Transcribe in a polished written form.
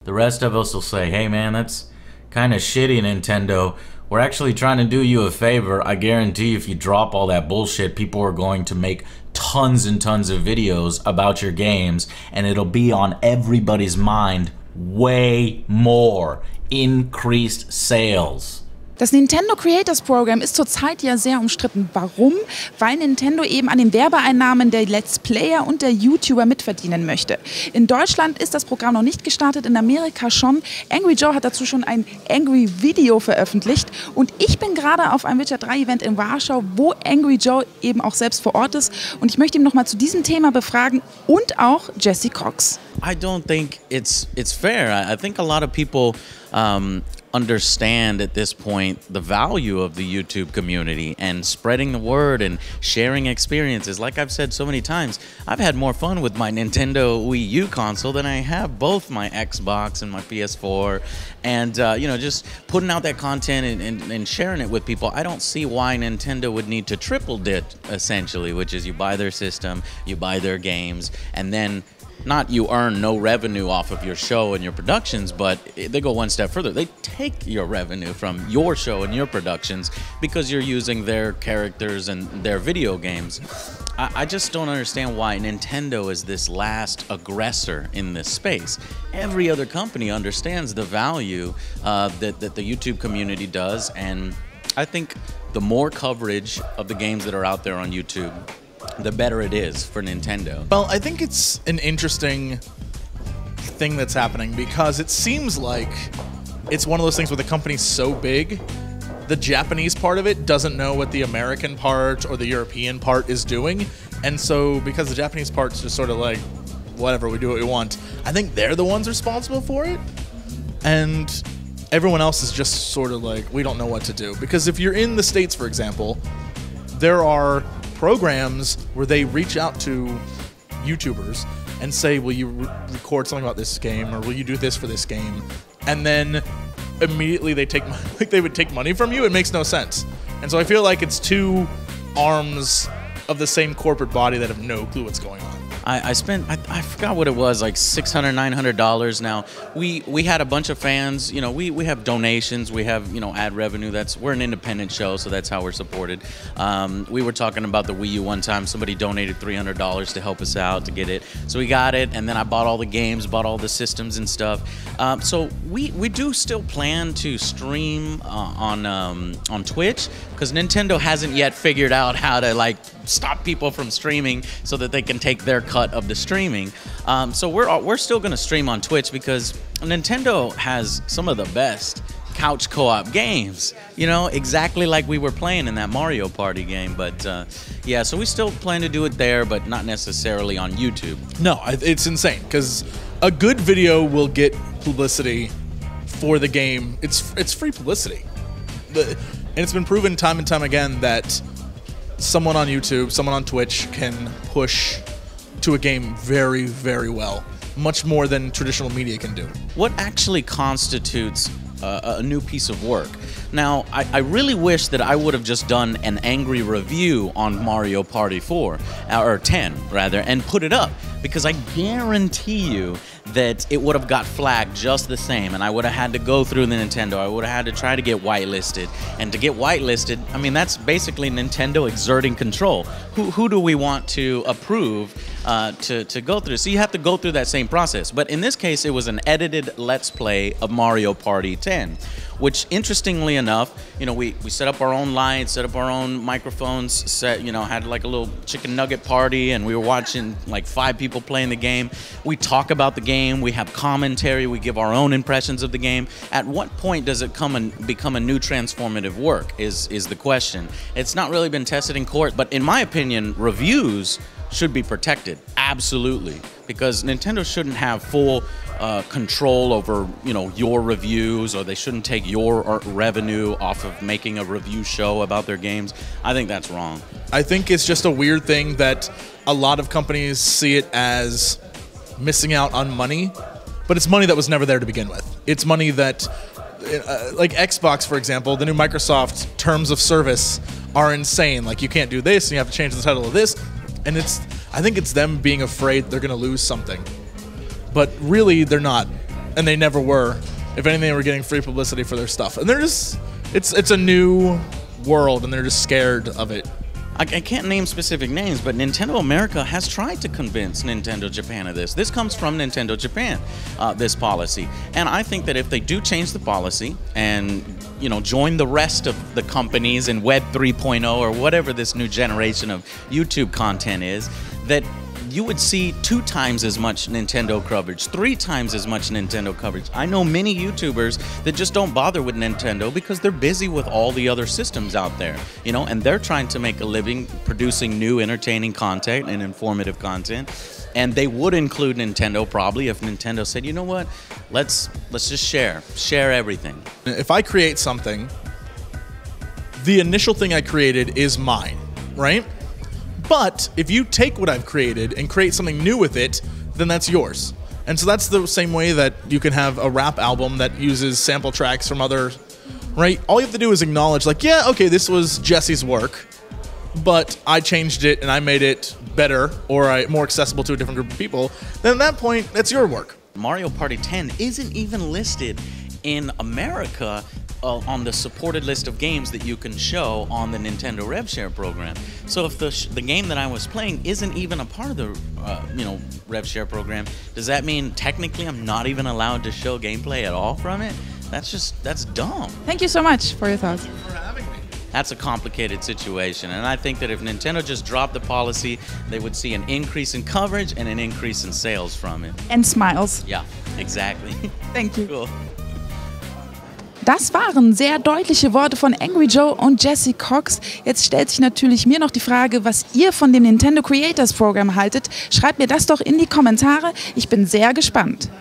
The rest of us will say, hey man, that's kind of shitty, Nintendo. We're actually trying to do you a favor. I guarantee if you drop all that bullshit, people are going to make tons and tons of videos about your games, and it'll be on everybody's mind way more. Increased sales. Das Nintendo Creators Program ist zurzeit ja sehr umstritten. Warum? Weil Nintendo eben an den Werbeeinnahmen der Let's Player und der YouTuber mitverdienen möchte. In Deutschland ist das Programm noch nicht gestartet, in Amerika schon. Angry Joe hat dazu schon ein Angry Video veröffentlicht. Und ich bin gerade auf einem Witcher 3 Event in Warschau, wo Angry Joe eben auch selbst vor Ort ist. Und ich möchte ihn nochmal zu diesem Thema befragen und auch Jesse Cox. I don't think it's fair. I think a lot of people understand at this point the value of the YouTube community and spreading the word and sharing experiences. Like I've said so many times, I've had more fun with my Nintendo Wii U console than I have both my Xbox and my PS4. And, you know, just putting out that content and sharing it with people, I don't see why Nintendo would need to triple dip, essentially, which is you buy their system, you buy their games, and then not you earn no revenue off of your show and your productions, but they go one step further. They take your revenue from your show and your productions because you're using their characters and their video games. I just don't understand why Nintendo is this last aggressor in this space. Every other company understands the value that the YouTube community does, and I think the more coverage of the games that are out there on YouTube, the better it is for Nintendo. Well, I think it's an interesting thing that's happening because it seems like it's one of those things where the company's so big, the Japanese part of it doesn't know what the American part or the European part is doing. And so because the Japanese part's just sort of like, whatever, we do what we want, I think they're the ones responsible for it. And everyone else is just sort of like, we don't know what to do. Because if you're in the States, for example, there are programs where they reach out to YouTubers and say, will you record something about this game, or will you do this for this game? And then immediately they take, like they would take money from you. It makes no sense. And so I feel like it's two arms of the same corporate body that have no clue what's going on. I spent, I forgot what it was, like $600, $900 now. We had a bunch of fans, you know, we have donations, we have, you know, ad revenue. We're an independent show, so that's how we're supported. We were talking about the Wii U one time. Somebody donated $300 to help us out to get it. So we got it, and then I bought all the games, bought all the systems and stuff. So we do still plan to stream on Twitch, because Nintendo hasn't yet figured out how to, like, stop people from streaming so that they can take their cut of the streaming. So we're still going to stream on Twitch because Nintendo has some of the best couch co-op games, you know, exactly like we were playing in that Mario Party game. But yeah, so we still plan to do it there, but not necessarily on YouTube. No, it's insane because a good video will get publicity for the game. It's free publicity. And it's been proven time and time again that someone on YouTube, someone on Twitch can push to a game very, very well. Much more than traditional media can do. What actually constitutes a new piece of work? Now, I really wish that I would have just done an angry review on Mario Party 4, or 10 rather, and put it up, because I guarantee you that it would have got flagged just the same, and I would have had to go through the Nintendo. I would have had to try to get whitelisted, and to get whitelisted, I mean, that's basically Nintendo exerting control. Who do we want to approve to go through? So you have to go through that same process. But in this case, it was an edited Let's Play of Mario Party 10, which, interestingly enough, you know, we set up our own lights, set up our own microphones, you know, had like a little chicken nugget party, and we were watching like 5 people playing the game. We talk about the game, we have commentary, we give our own impressions of the game. At what point does it become a new transformative work is the question. It's not really been tested in court, but in my opinion, reviews should be protected, absolutely, because Nintendo shouldn't have full control over, you know, your reviews, or they shouldn't take your revenue off of making a review show about their games. I think that's wrong. I think it's just a weird thing that a lot of companies see it as missing out on money, but it's money that was never there to begin with. It's money that, like Xbox, for example, the new Microsoft terms of service are insane. Like, you can't do this, and you have to change the title of this, and I think it's them being afraid they're going to lose something. But really, they're not. and they never were. If anything, they were getting free publicity for their stuff, and they're just it's a new world, and they're just scared of it. I can't name specific names, but Nintendo America has tried to convince Nintendo Japan of this. This comes from Nintendo Japan, this policy. And I think that if they do change the policy and, you know, join the rest of the companies in Web 3.0 or whatever this new generation of YouTube content is, that you would see 2 times as much Nintendo coverage, 3 times as much Nintendo coverage. I know many YouTubers that just don't bother with Nintendo because they're busy with all the other systems out there, you know, and they're trying to make a living producing new entertaining content and informative content. And they would include Nintendo probably if Nintendo said, you know what, let's just share everything. If I create something, the initial thing I created is mine, right? But if you take what I've created and create something new with it, then that's yours. And so that's the same way that you can have a rap album that uses sample tracks from other, right? All you have to do is acknowledge, like, yeah, okay, this was Jesse's work, but I changed it and I made it better or more accessible to a different group of people. Then at that point, that's your work. Mario Party 10 isn't even listed in America on the supported list of games that you can show on the Nintendo RevShare program. So if the game that I was playing isn't even a part of the RevShare program, does that mean technically I'm not even allowed to show gameplay at all from it? That's dumb. Thank you so much for your thoughts. For having me. That's a complicated situation, and I think that if Nintendo just dropped the policy, they would see an increase in coverage and an increase in sales from it. And smiles. Yeah, exactly. Thank you. Cool. Das waren sehr deutliche Worte von Angry Joe und Jesse Cox. Jetzt stellt sich natürlich mir noch die Frage, was ihr von dem Nintendo Creators Program haltet. Schreibt mir das doch in die Kommentare. Ich bin sehr gespannt.